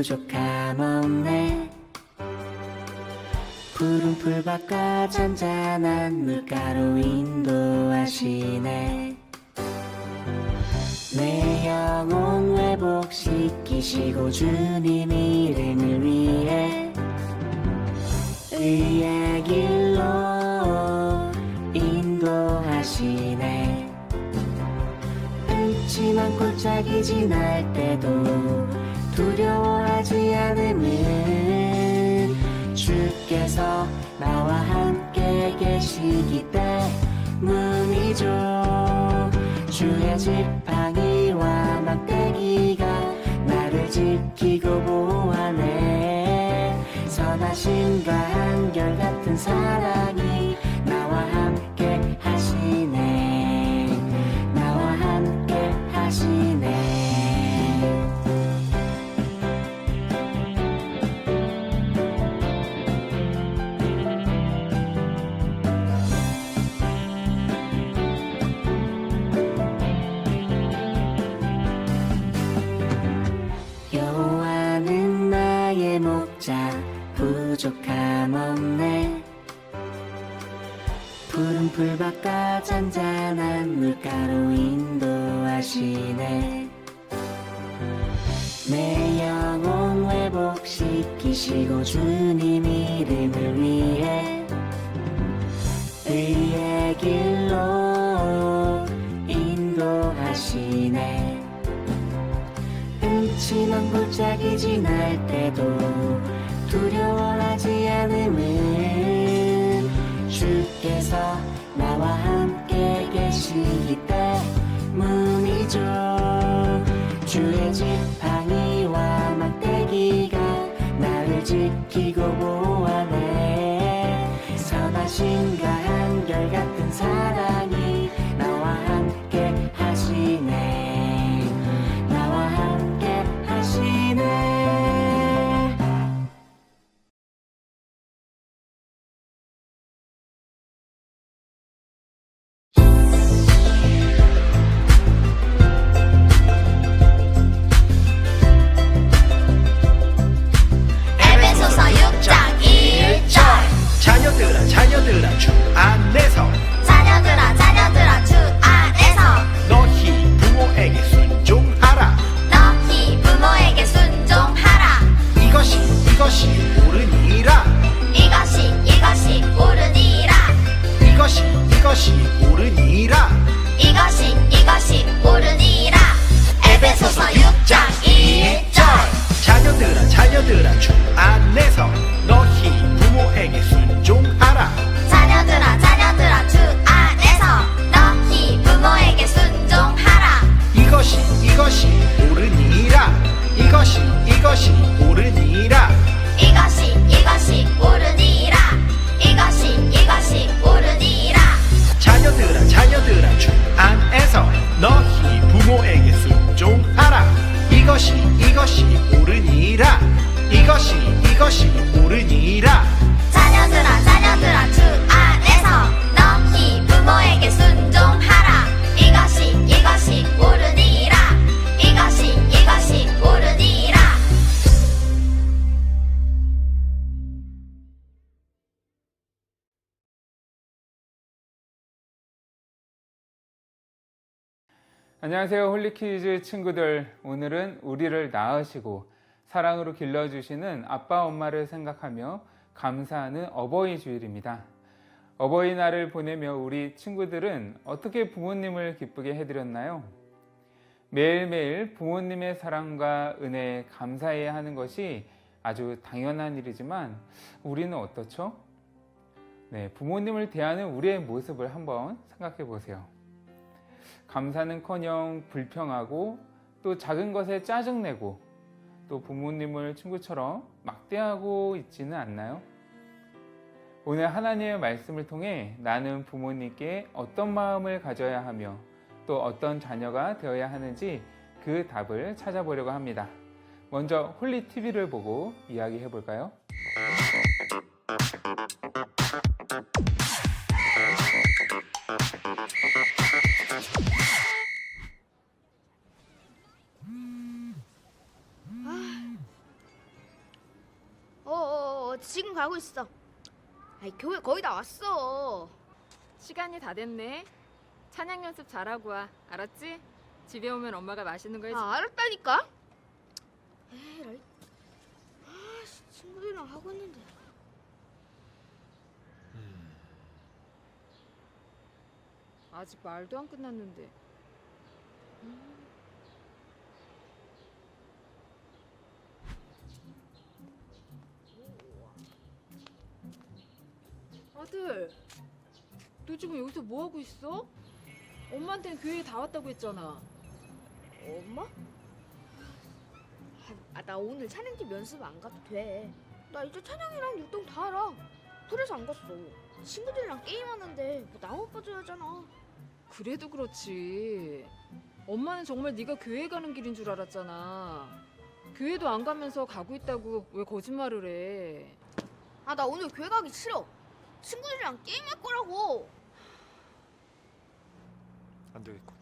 부족함 없네. 푸른 풀밭과 잔잔한 물가로 인도하시네. 내 영혼 회복시키시고 주님 이름을 위해 의의 길로 인도하시네. 음침한 골짜기 지날 때도 두려워하지 않음은 주께서 나와 함께 계시기 때문이죠. 주의 지팡이와 막대기가 나를 지키고 보호하네. 선하심과 한결같은 사랑이 나와 함께 하시네. 나와 함께 하시네. 여호와는 나의 목자 부족함 없네. 푸른 풀밭과 잔잔한 물가로 인도하시네. 내 영혼 회복시키시고 주님 이름을 위해 의의 길로 인도하시네. 음침한 골짜기 지날 때도 두려워하지 않음은 주께서 나와 함께 계시기 때문이죠. 주의 지팡이와 막대기가 나를 지키고 보호하네. 선하심과 한결같은 사랑이 나와 함께 하시네. 나와 함께 하시네. 에베소서 6장 1절 자녀들아 주 안에서 자녀들아 주 안에서 너희 부모에게 순종하라. 너희 부모에게 순종하라. 이것이 옳으니라. 이것이 옳으니라. 이것이 옳으니라. 이것이 옳으니라. 에베소서 6장 1절 자녀들아 주 안에서 너희 부모에게 순종하라. 자녀들아 주 안에서 너희 부모에게 순종하라. 이것이 옳으니라. 이것이 옳으니라. 이것이 옳으니라. 이것이 옳으니라. 자녀들아 주 안에서 너희 부모에게 순종하라. 이것이 옳으니라. 이것이 옳으니라. 자녀들아 주 안에서 너희 부모에게 순종하라. 이것이 옳으니라. 이것이 옳으니라. 안녕하세요, 홀리키즈 친구들. 오늘은 우리를 낳으시고 사랑으로 길러주시는 아빠 엄마를 생각하며 감사하는 어버이 주일입니다. 어버이날을 보내며 우리 친구들은 어떻게 부모님을 기쁘게 해드렸나요? 매일매일 부모님의 사랑과 은혜에 감사해야 하는 것이 아주 당연한 일이지만 우리는 어떻죠? 부모님을 대하는 우리의 모습을 한번 생각해 보세요. 감사는커녕 불평하고 또 작은 것에 짜증내고 또 부모님을 친구처럼 막대하고 있지는 않나요? 오늘 하나님의 말씀을 통해 나는 부모님께 어떤 마음을 가져야 하며 또 어떤 자녀가 되어야 하는지 그 답을 찾아보려고 합니다. 먼저 홀리TV를 보고 이야기해 볼까요? 지금 가고 있어. 아이, 교회 거의 다 왔어. 시간이 다 됐네. 찬양 연습 잘하고 와. 알았지? 집에 오면 엄마가 맛있는 거 해줄게. 아, 알았다니까. 에라이. 아씨, 친구들이랑 하고 있는데. 아직 말도 안 끝났는데. 아들, 너 지금 여기서 뭐 하고 있어? 엄마한테는 교회에 다 왔다고 했잖아. 엄마? 나 오늘 찬양팀 연습 안 가도 돼. 나 이제 찬양이랑 율동 다 알아. 그래서 안 갔어. 친구들이랑 게임하는데 뭐 나만 빠져야 하잖아. 그래도 그렇지. 엄마는 정말 네가 교회 가는 길인 줄 알았잖아. 교회도 안 가면서 가고 있다고 왜 거짓말을 해? 아, 나 오늘 교회 가기 싫어. 친구들이랑 게임할 거라고. 안 되겠고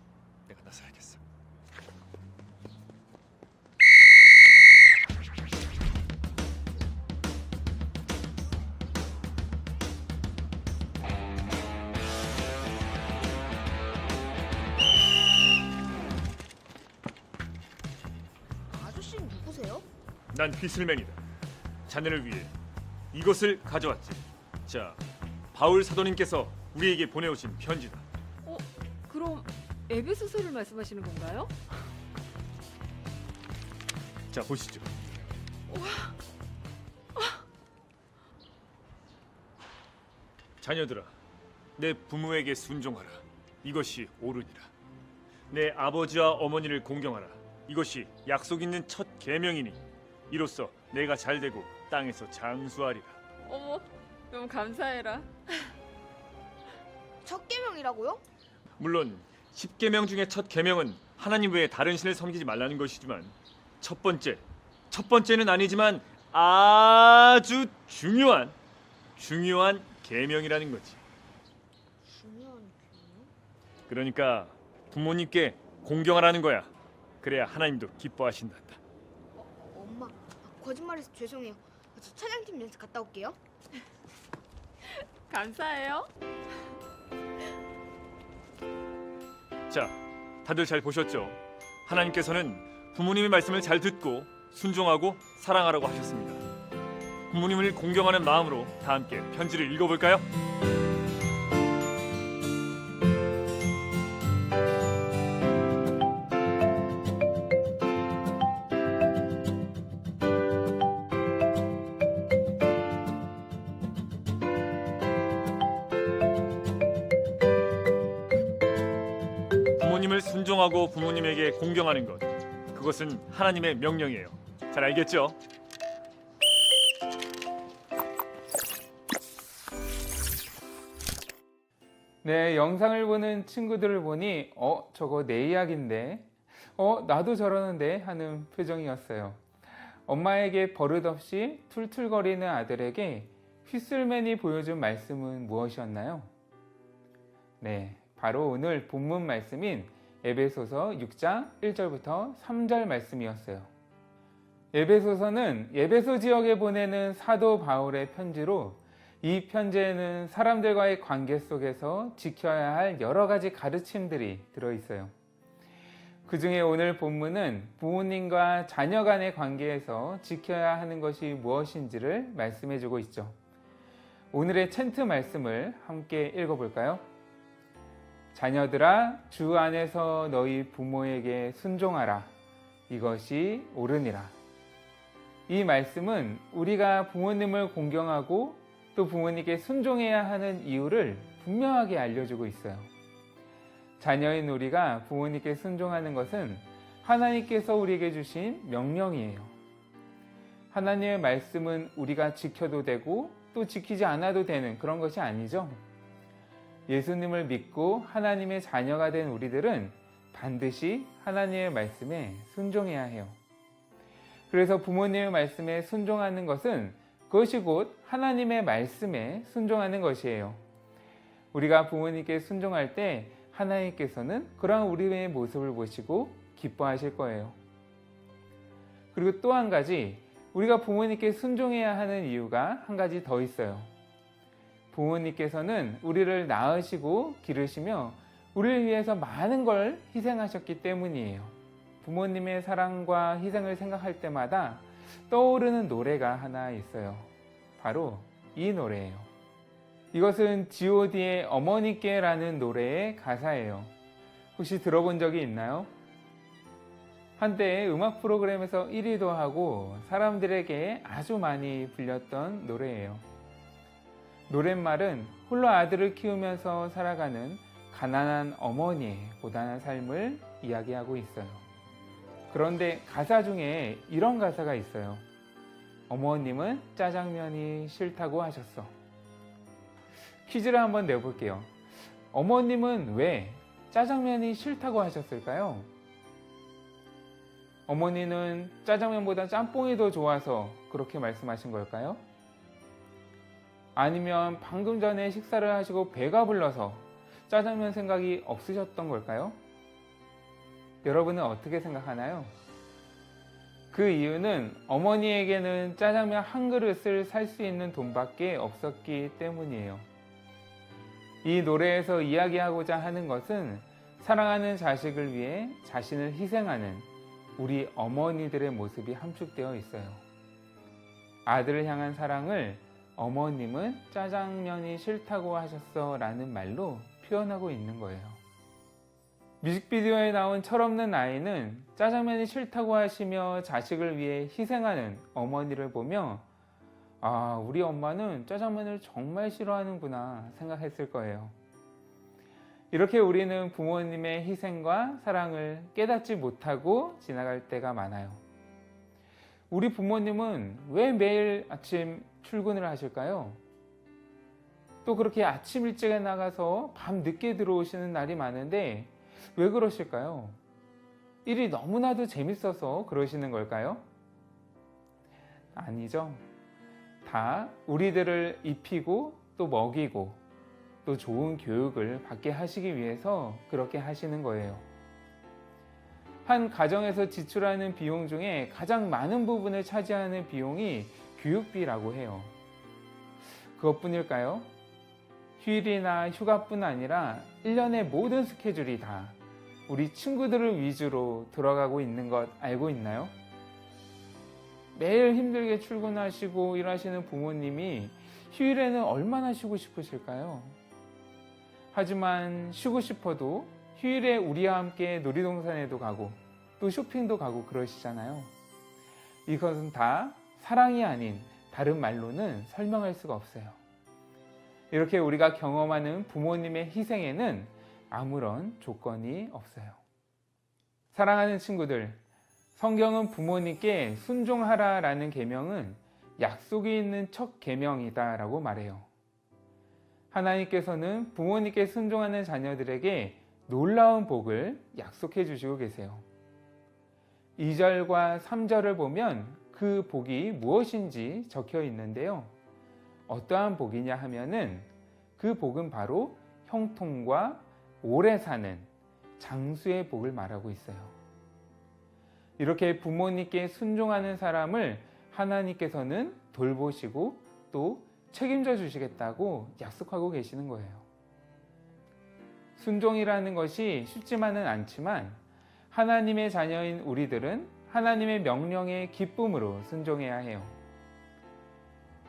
내가 나서야겠어. 아저씨는 누구세요? 난 휘슬맨이다. 자네를 위해 이것을 가져왔지. 자, 바울 사도님께서 우리에게 보내오신 편지다. 그럼 에베소서를 말씀하시는 건가요? 자, 보시죠. 자녀들아, 내 부모에게 순종하라. 이것이 옳으니라. 내 아버지와 어머니를 공경하라. 이것이 약속 있는 첫 계명이니 이로써 내가 잘되고 땅에서 장수하리라. 어머, 너무 감사해라. 첫 계명이라고요? 물론 10계명 중에 첫 계명은 하나님 외에 다른 신을 섬기지 말라는 것이지만 첫 번째는 아니지만 아주 중요한 계명이라는 거지. 중요한 계명? 그러니까 부모님께 공경하라는 거야. 그래야 하나님도 기뻐하신단다. 엄마, 거짓말해서 죄송해요. 저 찬양팀 연습 갔다 올게요. 감사해요. 자, 다들 잘 보셨죠? 하나님께서는 부모님의 말씀을 잘 듣고 순종하고 사랑하라고 하셨습니다. 부모님을 공경하는 마음으로 다 함께 편지를 읽어볼까요? 부모님을 순종하고 부모님에게 공경하는 것, 그것은 하나님의 명령이에요. 잘 알겠죠? 네, 영상을 보는 친구들을 보니 저거 내 이야기인데 나도 저러는데 하는 표정이었어요. 엄마에게 버릇없이 툴툴거리는 아들에게 휘슬맨이 보여준 말씀은 무엇이었나요? 네, 바로 오늘 본문 말씀인 에베소서 6장 1절부터 3절 말씀이었어요. 에베소서는 에베소 지역에 보내는 사도 바울의 편지로 이 편지에는 사람들과의 관계 속에서 지켜야 할 여러 가지 가르침들이 들어있어요. 그 중에 오늘 본문은 부모님과 자녀 간의 관계에서 지켜야 하는 것이 무엇인지를 말씀해주고 있죠. 오늘의 챈트 말씀을 함께 읽어볼까요? 자녀들아, 주 안에서 너희 부모에게 순종하라. 이것이 옳으니라. 이 말씀은 우리가 부모님을 공경하고 또 부모님께 순종해야 하는 이유를 분명하게 알려주고 있어요. 자녀인 우리가 부모님께 순종하는 것은 하나님께서 우리에게 주신 명령이에요. 하나님의 말씀은 우리가 지켜도 되고 또 지키지 않아도 되는 그런 것이 아니죠. 예수님을 믿고 하나님의 자녀가 된 우리들은 반드시 하나님의 말씀에 순종해야 해요. 그래서 부모님의 말씀에 순종하는 것은 그것이 곧 하나님의 말씀에 순종하는 것이에요. 우리가 부모님께 순종할 때 하나님께서는 그러한 우리의 모습을 보시고 기뻐하실 거예요. 그리고 또 한 가지, 우리가 부모님께 순종해야 하는 이유가 한 가지 더 있어요. 부모님께서는 우리를 낳으시고 기르시며 우리를 위해서 많은 걸 희생하셨기 때문이에요. 부모님의 사랑과 희생을 생각할 때마다 떠오르는 노래가 하나 있어요. 바로 이 노래예요. 이것은 G.O.D의 어머니께라는 노래의 가사예요. 혹시 들어본 적이 있나요? 한때 음악 프로그램에서 1위도 하고 사람들에게 아주 많이 불렸던 노래예요. 노랫말은 홀로 아들을 키우면서 살아가는 가난한 어머니의 고단한 삶을 이야기하고 있어요. 그런데 가사 중에 이런 가사가 있어요. 어머님은 짜장면이 싫다고 하셨어. 퀴즈를 한번 내볼게요. 어머님은 왜 짜장면이 싫다고 하셨을까요? 어머니는 짜장면보다 짬뽕이 더 좋아서 그렇게 말씀하신 걸까요? 아니면 방금 전에 식사를 하시고 배가 불러서 짜장면 생각이 없으셨던 걸까요? 여러분은 어떻게 생각하나요? 그 이유는 어머니에게는 짜장면 한 그릇을 살 수 있는 돈밖에 없었기 때문이에요. 이 노래에서 이야기하고자 하는 것은 사랑하는 자식을 위해 자신을 희생하는 우리 어머니들의 모습이 함축되어 있어요. 아들을 향한 사랑을 어머님은 짜장면이 싫다고 하셨어 라는 말로 표현하고 있는 거예요. 뮤직비디오에 나온 철없는 아이는 짜장면이 싫다고 하시며 자식을 위해 희생하는 어머니를 보며 아, 우리 엄마는 짜장면을 정말 싫어하는구나 생각했을 거예요. 이렇게 우리는 부모님의 희생과 사랑을 깨닫지 못하고 지나갈 때가 많아요. 우리 부모님은 왜 매일 아침 출근을 하실까요? 또 그렇게 아침 일찍에 나가서 밤 늦게 들어오시는 날이 많은데 왜 그러실까요? 일이 너무나도 재밌어서 그러시는 걸까요? 아니죠. 다 우리들을 입히고 또 먹이고 또 좋은 교육을 받게 하시기 위해서 그렇게 하시는 거예요. 한 가정에서 지출하는 비용 중에 가장 많은 부분을 차지하는 비용이 교육비라고 해요. 그것뿐일까요? 휴일이나 휴가뿐 아니라 1년의 모든 스케줄이 다 우리 친구들을 위주로 돌아가고 있는 것 알고 있나요? 매일 힘들게 출근하시고 일하시는 부모님이 휴일에는 얼마나 쉬고 싶으실까요? 하지만 쉬고 싶어도 휴일에 우리와 함께 놀이동산에도 가고 또 쇼핑도 가고 그러시잖아요. 이것은 다 사랑이 아닌 다른 말로는 설명할 수가 없어요. 이렇게 우리가 경험하는 부모님의 희생에는 아무런 조건이 없어요. 사랑하는 친구들, 성경은 부모님께 순종하라라는 계명은 약속이 있는 첫 계명이다라고 말해요. 하나님께서는 부모님께 순종하는 자녀들에게 놀라운 복을 약속해 주시고 계세요. 2절과 3절을 보면 그 복이 무엇인지 적혀 있는데요. 어떠한 복이냐 하면은 그 복은 바로 형통과 오래 사는 장수의 복을 말하고 있어요. 이렇게 부모님께 순종하는 사람을 하나님께서는 돌보시고 또 책임져 주시겠다고 약속하고 계시는 거예요. 순종이라는 것이 쉽지만은 않지만 하나님의 자녀인 우리들은 하나님의 명령에 기쁨으로 순종해야 해요.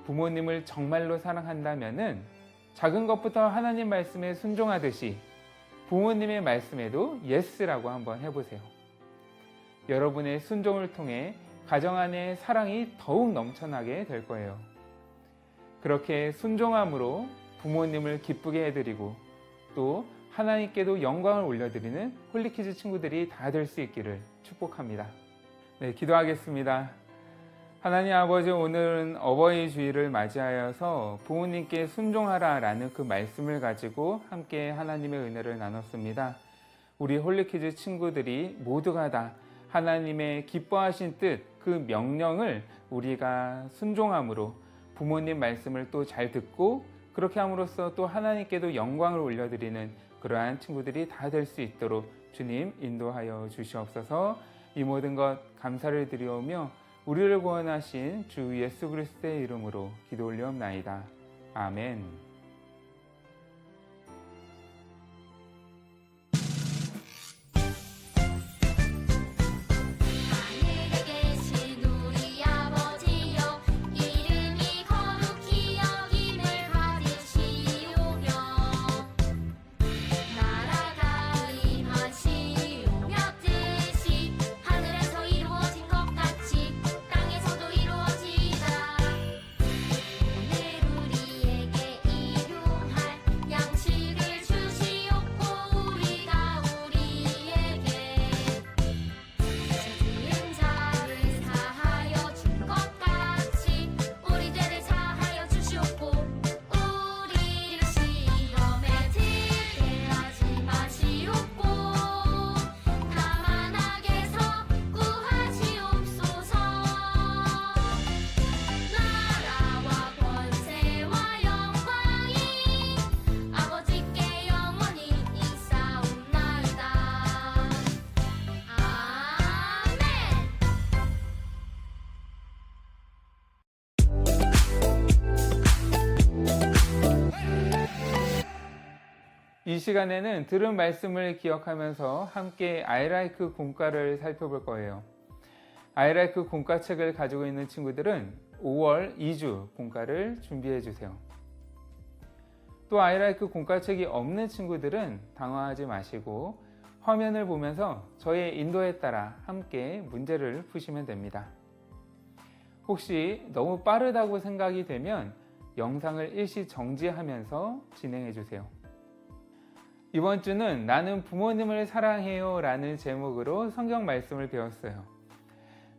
부모님을 정말로 사랑한다면은 작은 것부터 하나님 말씀에 순종하듯이 부모님의 말씀에도 예스라고 한번 해보세요. 여러분의 순종을 통해 가정 안에 사랑이 더욱 넘쳐나게 될 거예요. 그렇게 순종함으로 부모님을 기쁘게 해드리고 또 하나님께도 영광을 올려드리는 홀리키즈 친구들이 다 될 수 있기를 축복합니다. 네, 기도하겠습니다. 하나님 아버지, 오늘은 어버이 주일을 맞이하여서 부모님께 순종하라라는 그 말씀을 가지고 함께 하나님의 은혜를 나눴습니다. 우리 홀리키즈 친구들이 모두가 다 하나님의 기뻐하신 뜻, 그 명령을 우리가 순종함으로 부모님 말씀을 또 잘 듣고 그렇게 함으로써 또 하나님께도 영광을 올려드리는 그러한 친구들이 다 될 수 있도록 주님 인도하여 주시옵소서. 이 모든 것 감사를 드리오며 우리를 구원하신 주 예수 그리스도의 이름으로 기도 올리옵나이다. 아멘. 하늘에 계신 우리 아버지여 이름이 거룩히 여김을 받으시오며 나라가 임하시오며 뜻이 하늘에서 이루어진 것 같이 땅에서도 이루어지이다. 오늘 우리에게 일용할 양식을 주시옵고 우리가 우리에게 지은 자를 사하여 준 것 같이 우리 죄를 사하여 주시옵고 우리를 시험에 들게 하지 마시옵고 다만 악에서 구하시옵소서. 나라와 권세와 영광이 아버지께 영원히 있사옵나이다. 아멘. 이 시간에는 들은 말씀을 기억하면서 함께 아이라이크 공과를 살펴볼 거예요. 아이라이크 공과책을 가지고 있는 친구들은 5월 2주 공과를 준비해 주세요. 또 아이라이크 공과책이 없는 친구들은 당황하지 마시고 화면을 보면서 저의 인도에 따라 함께 문제를 푸시면 됩니다. 혹시 너무 빠르다고 생각이 되면 영상을 일시 정지하면서 진행해 주세요. 이번 주는 나는 부모님을 사랑해요 라는 제목으로 성경 말씀을 배웠어요.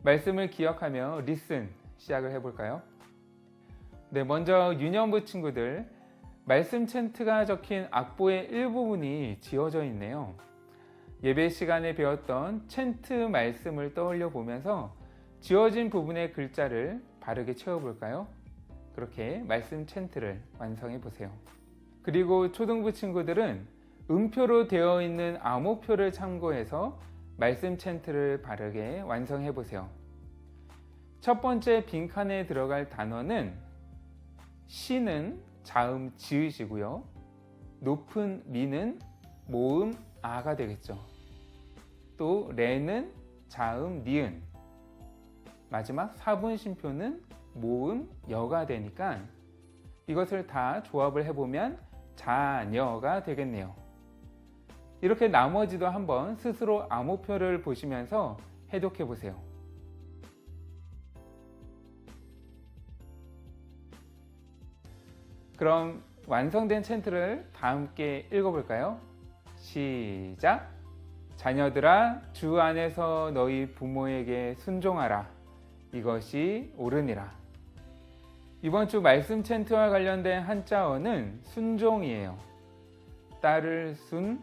말씀을 기억하며 리슨 시작을 해볼까요? 네, 먼저 유년부 친구들, 말씀 챈트가 적힌 악보의 일부분이 지워져 있네요. 예배 시간에 배웠던 챈트 말씀을 떠올려 보면서 지워진 부분의 글자를 바르게 채워볼까요? 그렇게 말씀 챈트를 완성해 보세요. 그리고 초등부 친구들은 음표로 되어 있는 암호표를 참고해서 말씀 챈트를 바르게 완성해 보세요. 첫 번째 빈칸에 들어갈 단어는 시는 자음 지읒이고요. 높은 미는 모음 아가 되겠죠. 또 레는 자음 니은, 마지막 사분 쉼표는 모음 여가 되니까 이것을 다 조합을 해보면 자녀가 되겠네요. 이렇게 나머지도 한번 스스로 암호표를 보시면서 해독해 보세요. 그럼 완성된 챈트를 다 함께 읽어볼까요? 시작! 자녀들아, 주 안에서 너희 부모에게 순종하라. 이것이 옳으니라. 이번 주 말씀 챈트와 관련된 한자어는 순종이에요. 딸을 순,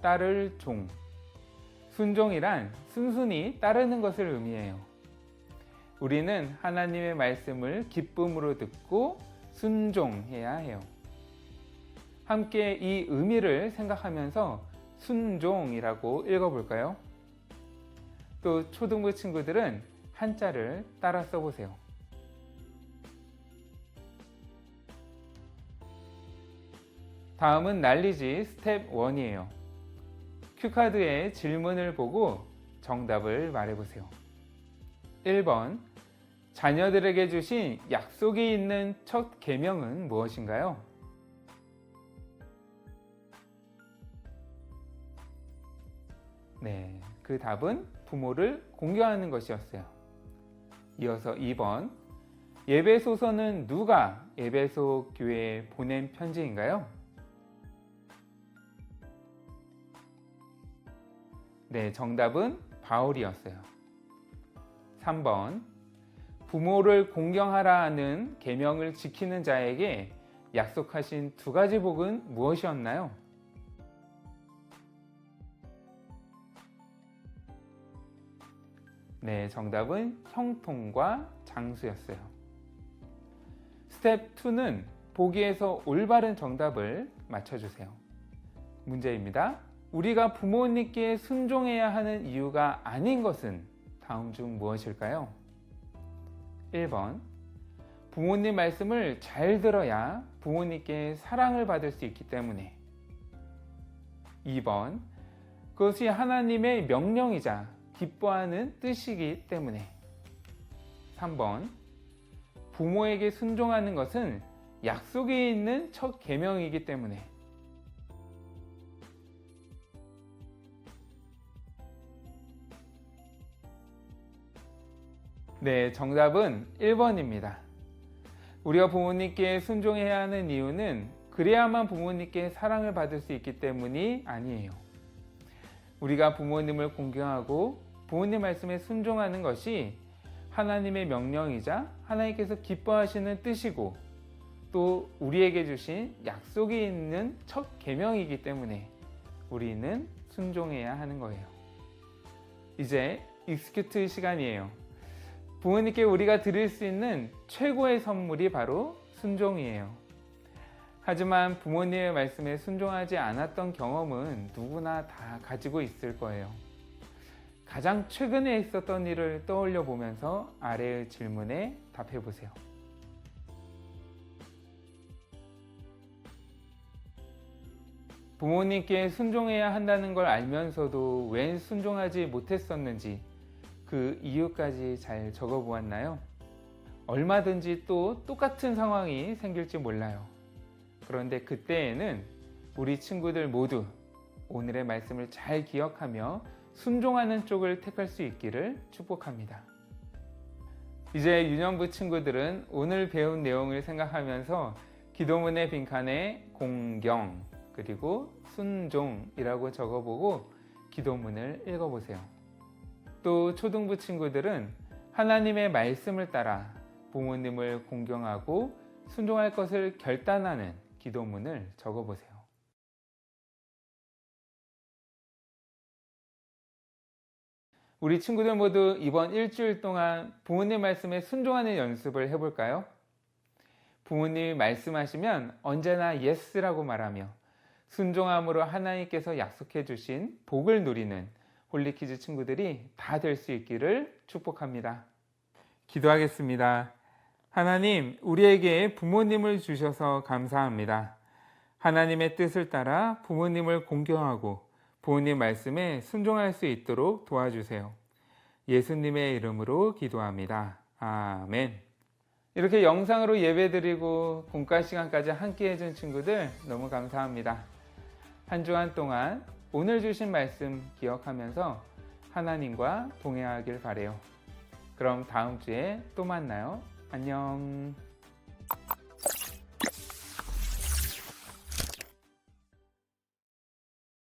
딸을 종. 순종이란 순순히 따르는 것을 의미해요. 우리는 하나님의 말씀을 기쁨으로 듣고 순종해야 해요. 함께 이 의미를 생각하면서 순종이라고 읽어볼까요? 또 초등부 친구들은 한자를 따라 써보세요. 다음은 난리지 스텝 1이에요. 큐카드의 질문을 보고 정답을 말해보세요. 1번, 자녀들에게 주신 약속이 있는 첫 계명은 무엇인가요? 네, 그 답은 부모를 공경하는 것이었어요. 이어서 2번, 에베소서는 누가 에베소 교회에 보낸 편지인가요? 네, 정답은 바울이었어요. 3번, 부모를 공경하라 하는 계명을 지키는 자에게 약속하신 두 가지 복은 무엇이었나요? 네, 정답은 형통과 장수였어요. 스텝 2는 보기에서 올바른 정답을 맞춰주세요. 문제입니다. 우리가 부모님께 순종해야 하는 이유가 아닌 것은 다음 중 무엇일까요? 1번, 부모님 말씀을 잘 들어야 부모님께 사랑을 받을 수 있기 때문에. 2번, 그것이 하나님의 명령이자 기뻐하는 뜻이기 때문에. 3번, 부모에게 순종하는 것은 약속이 있는 첫 계명이기 때문에. 네, 정답은 1번입니다. 우리가 부모님께 순종해야 하는 이유는 그래야만 부모님께 사랑을 받을 수 있기 때문이 아니에요. 우리가 부모님을 공경하고 부모님 말씀에 순종하는 것이 하나님의 명령이자 하나님께서 기뻐하시는 뜻이고 또 우리에게 주신 약속이 있는 첫 계명이기 때문에 우리는 순종해야 하는 거예요. 이제 익스큐트 시간이에요. 부모님께 우리가 드릴 수 있는 최고의 선물이 바로 순종이에요. 하지만 부모님의 말씀에 순종하지 않았던 경험은 누구나 다 가지고 있을 거예요. 가장 최근에 있었던 일을 떠올려 보면서 아래의 질문에 답해 보세요. 부모님께 순종해야 한다는 걸 알면서도 왜 순종하지 못했었는지 그 이유까지 잘 적어 보았나요? 얼마든지 또 똑같은 상황이 생길지 몰라요. 그런데 그때에는 우리 친구들 모두 오늘의 말씀을 잘 기억하며 순종하는 쪽을 택할 수 있기를 축복합니다. 이제 유년부 친구들은 오늘 배운 내용을 생각하면서 기도문의 빈칸에 공경 그리고 순종이라고 적어보고 기도문을 읽어보세요. 또 초등부 친구들은 하나님의 말씀을 따라 부모님을 공경하고 순종할 것을 결단하는 기도문을 적어보세요. 우리 친구들 모두 이번 일주일 동안 부모님 말씀에 순종하는 연습을 해볼까요? 부모님이 말씀하시면 언제나 예스라고 말하며 순종함으로 하나님께서 약속해 주신 복을 누리는 홀리키즈 친구들이 다 될 수 있기를 축복합니다. 기도하겠습니다. 하나님, 우리에게 부모님을 주셔서 감사합니다. 하나님의 뜻을 따라 부모님을 공경하고 부모님 말씀에 순종할 수 있도록 도와주세요. 예수님의 이름으로 기도합니다. 아멘. 이렇게 영상으로 예배드리고 공과 시간까지 함께 해준 친구들 너무 감사합니다. 한 주간 동안 오늘 주신 말씀 기억하면서 하나님과 동행하길 바래요. 그럼 다음 주에 또 만나요. 안녕.